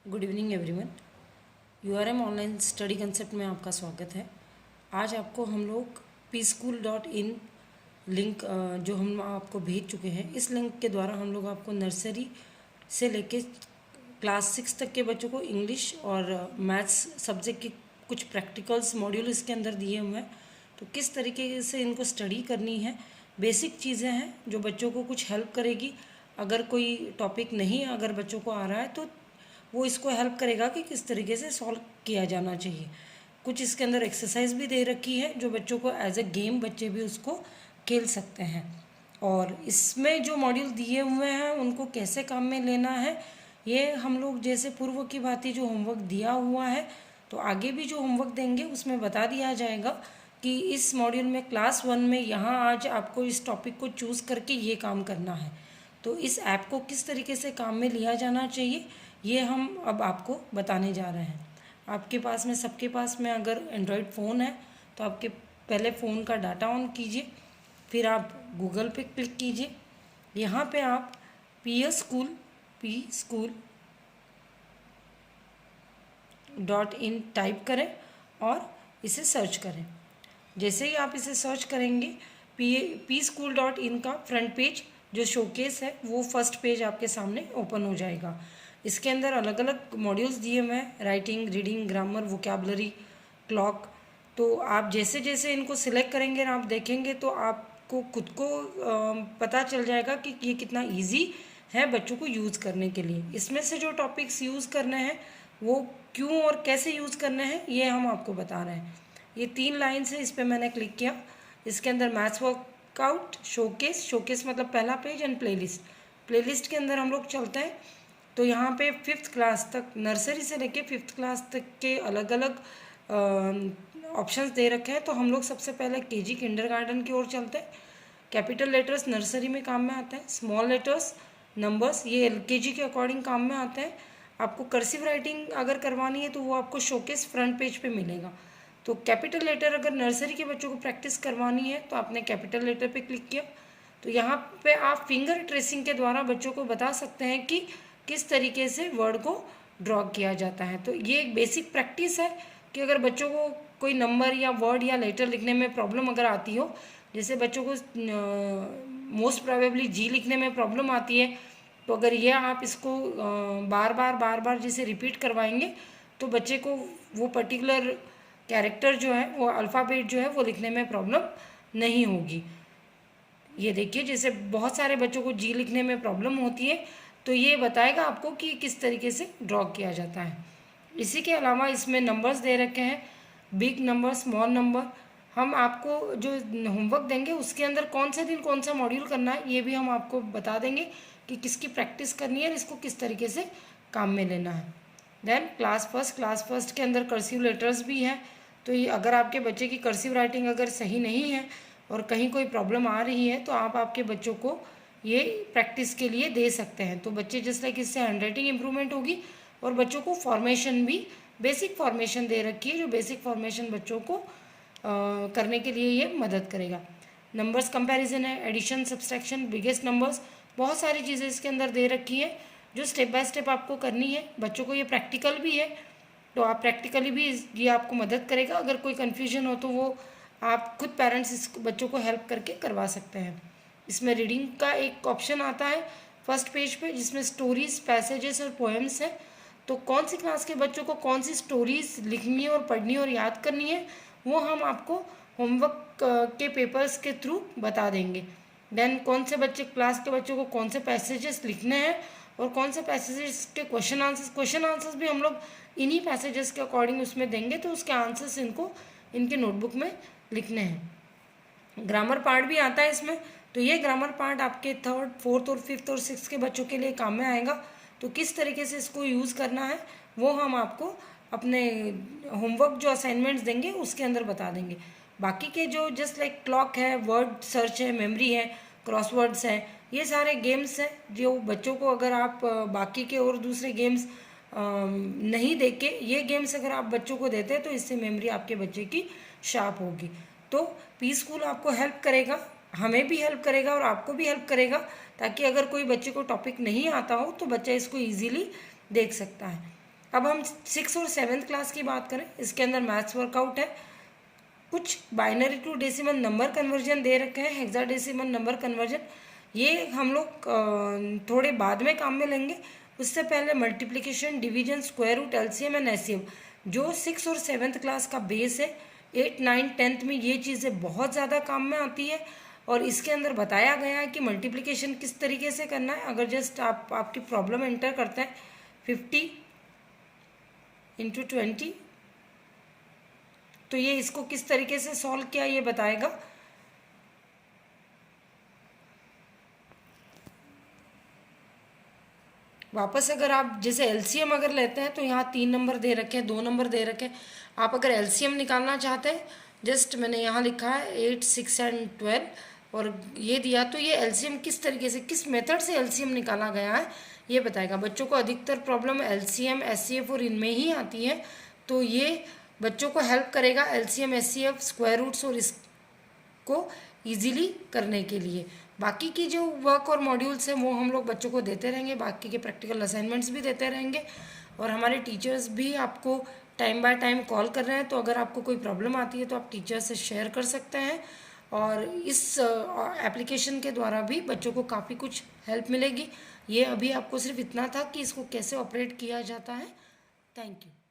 Good evening everyone. URM online study concept में आपका स्वागत है। आज आपको हम लोग pschool.in लिंक जो हम आपको भेज चुके हैं, इस लिंक के द्वारा हम लोग आपको नर्सरी से लेके क्लास 6 तक के बच्चों को इंग्लिश और मैथ्स सब्जेक्ट की कुछ प्रैक्टिकल्स मॉड्यूल इसके अंदर दिए हुए हैं। तो किस तरीके से इनको स्टडी करनी है, बेसिक चीज़ें हैं जो बच्चों को कुछ हेल्प करेगी। अगर कोई टॉपिक नहीं अगर बच्चों को आ रहा है तो वो इसको हेल्प करेगा कि किस तरीके से सॉल्व किया जाना चाहिए। कुछ इसके अंदर एक्सरसाइज भी दे रखी है जो बच्चों को एज ए गेम बच्चे भी उसको खेल सकते हैं। और इसमें जो मॉड्यूल दिए हुए हैं उनको कैसे काम में लेना है, ये हम लोग जैसे पूर्व की भांति जो होमवर्क दिया हुआ है तो आगे भी जो होमवर्क देंगे उसमें बता दिया जाएगा कि इस मॉड्यूल में क्लास 1 में यहाँ आज आपको इस टॉपिक को चूज़ करके ये काम करना है। तो इस ऐप को किस तरीके से काम में लिया जाना चाहिए ये हम अब आपको बताने जा रहे हैं। आपके पास में सबके पास में अगर एंड्रॉयड फ़ोन है तो आपके पहले फ़ोन का डाटा ऑन कीजिए, फिर आप गूगल पे क्लिक कीजिए। यहाँ पे आप pschool.in टाइप करें और इसे सर्च करें। जैसे ही आप इसे सर्च करेंगे pschool.in का फ्रंट पेज जो शोकेस है वो फर्स्ट पेज आपके सामने ओपन हो जाएगा। इसके अंदर अलग अलग मॉड्यूल्स दिए हुए हैं, writing, reading, grammar, vocabulary, clock. तो आप जैसे जैसे इनको सिलेक्ट करेंगे ना आप देखेंगे तो आपको खुद को पता चल जाएगा कि ये कितना इजी है बच्चों को यूज़ करने के लिए। इसमें से जो टॉपिक्स यूज़ करने हैं वो क्यों और कैसे यूज़ करने हैं ये हम आपको बता रहे हैं। ये 3 लाइन से इस पर मैंने क्लिक किया। इसके अंदर मैथ्स वर्कआउट, शोकेस मतलब पहला पेज, एंड प्लेलिस्ट के अंदर हम लोग चलते हैं। तो यहाँ पे 5th क्लास तक, नर्सरी से लेके 5th क्लास तक के अलग अलग ऑप्शंस दे रखे हैं। तो हम लोग सबसे पहले केजी किंडरगार्टन की ओर चलते हैं। कैपिटल लेटर्स नर्सरी में काम में आते हैं, स्मॉल लेटर्स, नंबर्स ये एलकेजी के अकॉर्डिंग काम में आते हैं। आपको कर्सिव राइटिंग अगर करवानी है तो वो आपको शोकेस फ्रंट पेज पे मिलेगा। तो कैपिटल लेटर अगर नर्सरी के बच्चों को प्रैक्टिस करवानी है तो आपने कैपिटल लेटर पे क्लिक किया। तो यहाँ पे आप फिंगर ट्रेसिंग के द्वारा बच्चों को बता सकते हैं कि किस तरीके से वर्ड को ड्रॉ किया जाता है। तो ये एक बेसिक प्रैक्टिस है कि अगर बच्चों को कोई नंबर या वर्ड या लेटर लिखने में प्रॉब्लम अगर आती हो, जैसे बच्चों को मोस्ट प्रोबेबली जी लिखने में प्रॉब्लम आती है, तो अगर ये आप इसको बार बार जैसे रिपीट करवाएंगे तो बच्चे को वो पर्टिकुलर कैरेक्टर जो है वो अल्फ़ाबेट जो है वो लिखने में प्रॉब्लम नहीं होगी। ये देखिए जैसे बहुत सारे बच्चों को जी लिखने में प्रॉब्लम होती है तो ये बताएगा आपको कि किस तरीके से ड्रॉ किया जाता है। इसी के अलावा इसमें नंबर्स दे रखे हैं, बिग नंबर, स्मॉल नंबर। हम आपको जो होमवर्क देंगे उसके अंदर कौन से दिन कौन सा मॉड्यूल करना है ये भी हम आपको बता देंगे कि किसकी प्रैक्टिस करनी है और इसको किस तरीके से काम में लेना है। देन क्लास फर्स्ट के अंदर कर्सिव लेटर्स भी हैं। तो ये अगर आपके बच्चे की कर्सिव राइटिंग अगर सही नहीं है और कहीं कोई प्रॉब्लम आ रही है तो आप आपके बच्चों को ये प्रैक्टिस के लिए दे सकते हैं। तो बच्चे जिस लाइक इससे हैंड राइटिंग इम्प्रूवमेंट होगी और बच्चों को फॉर्मेशन भी, बेसिक फॉर्मेशन दे रखी है जो बेसिक फॉर्मेशन बच्चों को करने के लिए ये मदद करेगा। नंबर्स कंपैरिजन है, एडिशन, सब्सट्रैक्शन, बिगेस्ट नंबर्स, बहुत सारी चीज़ें इसके अंदर दे रखी है जो स्टेप बाय स्टेप आपको करनी है। बच्चों को ये प्रैक्टिकल भी है तो आप प्रैक्टिकली भी ये आपको मदद करेगा। अगर कोई कन्फ्यूजन हो तो वो आप खुद पेरेंट्स इस बच्चों को हेल्प करके करवा सकते हैं। इसमें रीडिंग का एक ऑप्शन आता है फर्स्ट पेज पे जिसमें स्टोरीज, पैसेजेस और पोएम्स हैं। तो कौन सी क्लास के बच्चों को कौन सी स्टोरीज लिखनी है और पढ़नी और याद करनी है वो हम आपको होमवर्क के पेपर्स के थ्रू बता देंगे। देन कौन से क्लास के बच्चों को कौन से पैसेजेस लिखने हैं और कौन से पैसेजेस के क्वेश्चन आंसर्स भी हम लोग इन्हीं पैसेजेस के अकॉर्डिंग उसमें देंगे। तो उसके आंसर्स इनको इनके नोटबुक में लिखने हैं। ग्रामर पार्ट भी आता है इसमें। तो ये ग्रामर पार्ट आपके 3rd, 4th और 5th और 6th के बच्चों के लिए काम में आएगा। तो किस तरीके से इसको यूज़ करना है वो हम आपको अपने होमवर्क जो असाइनमेंट्स देंगे उसके अंदर बता देंगे। बाकी के जो जस्ट लाइक क्लॉक है, वर्ड सर्च है, मेमोरी है, क्रॉसवर्ड्स है, ये सारे गेम्स हैं जो बच्चों को अगर आप बाकी के और दूसरे गेम्स नहीं देख के ये गेम्स अगर आप बच्चों को देते हैं तो इससे मेमोरी आपके बच्चे की शार्प होगी। तो pSchool आपको हेल्प करेगा, हमें भी हेल्प करेगा और आपको भी हेल्प करेगा ताकि अगर कोई बच्चे को टॉपिक नहीं आता हो तो बच्चा इसको ईजीली देख सकता है। अब हम 6 और 7th क्लास की बात करें, इसके अंदर मैथ्स वर्कआउट है। कुछ binary to decimal number conversion दे रखे हैं, हेक्साडेसिमल नंबर कन्वर्जन, ये हम लोग थोड़े बाद में काम में लेंगे। उससे पहले multiplication, division, square root, LCM and SCM, जो 6 और 7th क्लास का बेस है, 8, 9, 10th में ये चीज़ें बहुत ज़्यादा काम में आती है। और इसके अंदर बताया गया है कि मल्टीप्लिकेशन किस तरीके से करना है। अगर जस्ट आपकी प्रॉब्लम एंटर करते हैं 50 × 20, तो ये इसको किस तरीके से सॉल्व किया ये बताएगा। वापस अगर आप जैसे एलसीएम अगर लेते हैं तो यहाँ 3 नंबर दे रखे हैं, 2 नंबर दे रखे हैं। आप अगर एलसीएम निकालना चाहते हैं, जस्ट मैंने यहाँ लिखा है 8, 6 एंड 12 और ये दिया, तो ये एलसीएम किस तरीके से, किस मेथड से एलसीएम निकाला गया है ये बताएगा। बच्चों को अधिकतर प्रॉब्लम एलसीएम, एचसीएफ और इनमें ही आती है, तो ये बच्चों को हेल्प करेगा एलसीएम, एचसीएफ, स्क्वायर रूट्स और इसको ईजिली करने के लिए। बाकी की जो वर्क और मॉड्यूल्स हैं वो हम लोग बच्चों को देते रहेंगे, बाकी के प्रैक्टिकल असाइनमेंट्स भी देते रहेंगे। और हमारे टीचर्स भी आपको टाइम बाय टाइम कॉल कर रहे हैं, तो अगर आपको कोई प्रॉब्लम आती है तो आप टीचर से शेयर कर सकते हैं। और इस एप्लीकेशन के द्वारा भी बच्चों को काफ़ी कुछ हेल्प मिलेगी। ये अभी आपको सिर्फ इतना था कि इसको कैसे ऑपरेट किया जाता है। Thank you.